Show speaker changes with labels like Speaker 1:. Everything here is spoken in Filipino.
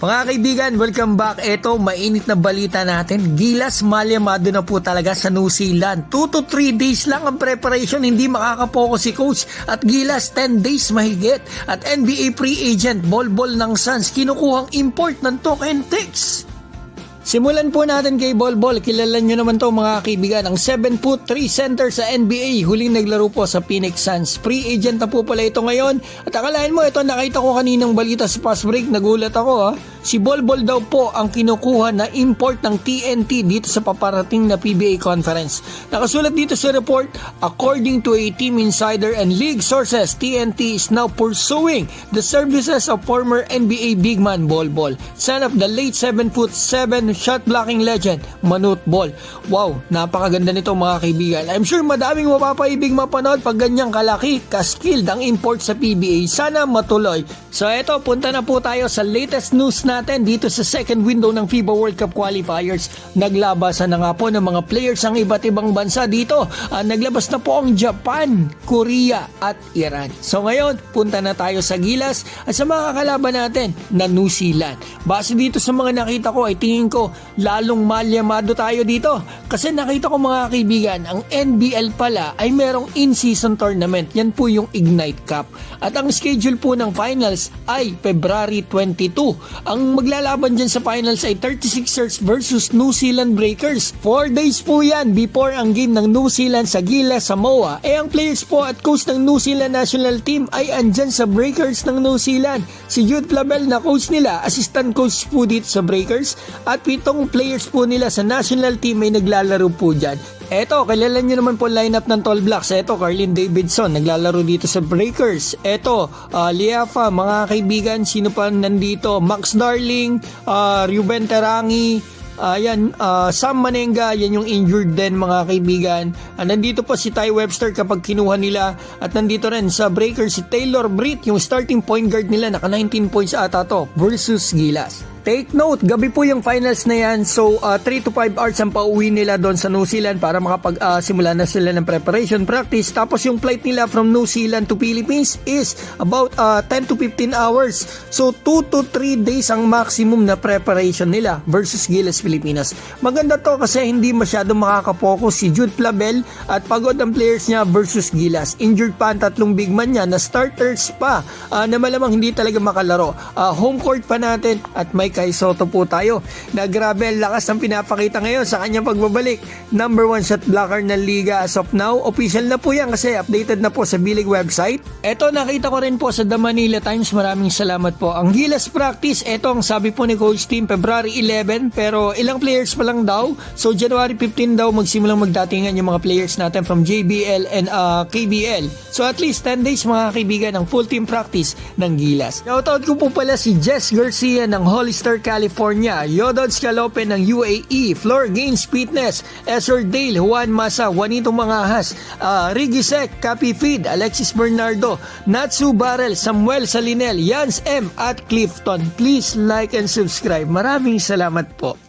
Speaker 1: Mga kaibigan, welcome back. Ito, mainit na balita natin. Gilas malyamado na po talaga sa New Zealand. 2 to 3 days lang ang preparation, hindi makakapokus si coach. At Gilas, 10 days mahigit. At NBA free agent, Bol ng Suns, kinukuhang import ng token Tex. Simulan po natin kay Bol. Kilala nyo naman to mga kaibigan, ang 7'3" center sa NBA, huling naglaro po sa Phoenix Suns. Free agent na po pala ito ngayon. At akalain mo, ito nakita ko kaninang balita sa fast break, nagulat ako ha. Si Bol daw po ang kinukuha na import ng TNT dito sa paparating na PBA conference. Nakasulat dito sa report, according to a team insider and league sources, TNT is now pursuing the services of former NBA big man Bol, son of the late 7'7" shot blocking legend Manute Bol. Wow, napakaganda nito mga kaibigan. I'm sure madaming mapapaibig mapanood pag ganyang kalaki, ka-skilled ang import sa PBA. Sana matuloy. So eto, punta na po tayo sa latest news natin dito sa second window ng FIBA World Cup qualifiers. Naglabasan na nga po ng mga players ang iba't ibang bansa dito. Naglabas na po ang Japan, Korea at Iran. So ngayon, punta na tayo sa Gilas at sa mga kakalaban natin na New Zealand. Base dito sa mga nakita ko ay tingin ko lalong malyamado tayo dito. Kasi nakita ko mga kaibigan, ang NBL pala ay merong in-season tournament. Yan po yung Ignite Cup. At ang schedule po ng finals ay February 22. Ang maglalaban dyan sa finals ay 36ers versus New Zealand Breakers. 4 days po yan before ang game ng New Zealand sa Gilas, Samoa. Ang players po at coach ng New Zealand national team ay andyan sa Breakers ng New Zealand. Si Jude Flavel na coach nila, assistant coach po dito sa Breakers. At 7 players po nila sa national team ay naglalaro po dyan. Eto, kilala nyo naman po lineup ng Tall Blacks. Eto, Carlin Davidson, naglalaro dito sa Breakers. Eto, Liafa, mga kaibigan, sino pa nandito? Max Darling, Ruben Terangi, Sam Manenga, yan yung injured din mga kaibigan. Nandito pa si Ty Webster kapag kinuha nila. At nandito rin sa Breakers si Taylor Britt, yung starting point guard nila, naka 19 points ata to versus Gilas. Take note, gabi po yung finals na yan. So, 3 to 5 hours ang pauwi nila doon sa New Zealand para makapag-simula na sila ng preparation practice. Tapos yung flight nila from New Zealand to Philippines is about 10 to 15 hours. So, 2 to 3 days ang maximum na preparation nila versus Gilas Pilipinas. Maganda to kasi hindi masyado makakapokus si Jude Flavel at pagod ang players niya versus Gilas. Injured pa ang 3 big man niya na starters pa na malamang hindi talaga makalaro. Home court pa natin at may kay Soto po tayo na grabe ang lakas ng pinapakita ngayon sa kanyang pagbabalik. Number 1 shot blocker ng liga as of now. Official na po yan kasi updated na po sa Bilig website. Eto, nakita ko rin po sa The Manila Times. Maraming salamat po. Ang Gilas practice, eto ang sabi po ni Coach Team, February 11 pero ilang players pa lang daw. So January 15 daw magsimulang magdatingan yung mga players natin from JBL and KBL. So at least 10 days mga kaibigan ang full team practice ng Gilas. Shoutout ko po pala si Jess Garcia ng Hollister, California, Yodod Scalope ng UAE, Flor Gaines Fitness, Esor Dale, Juan Masa, Juanito Mangahas, Riggy Sec, Capi Feed, Alexis Bernardo, Natsu Barrel, Samuel Salinel, Jans M at Clifton. Please like and subscribe. Maraming salamat po.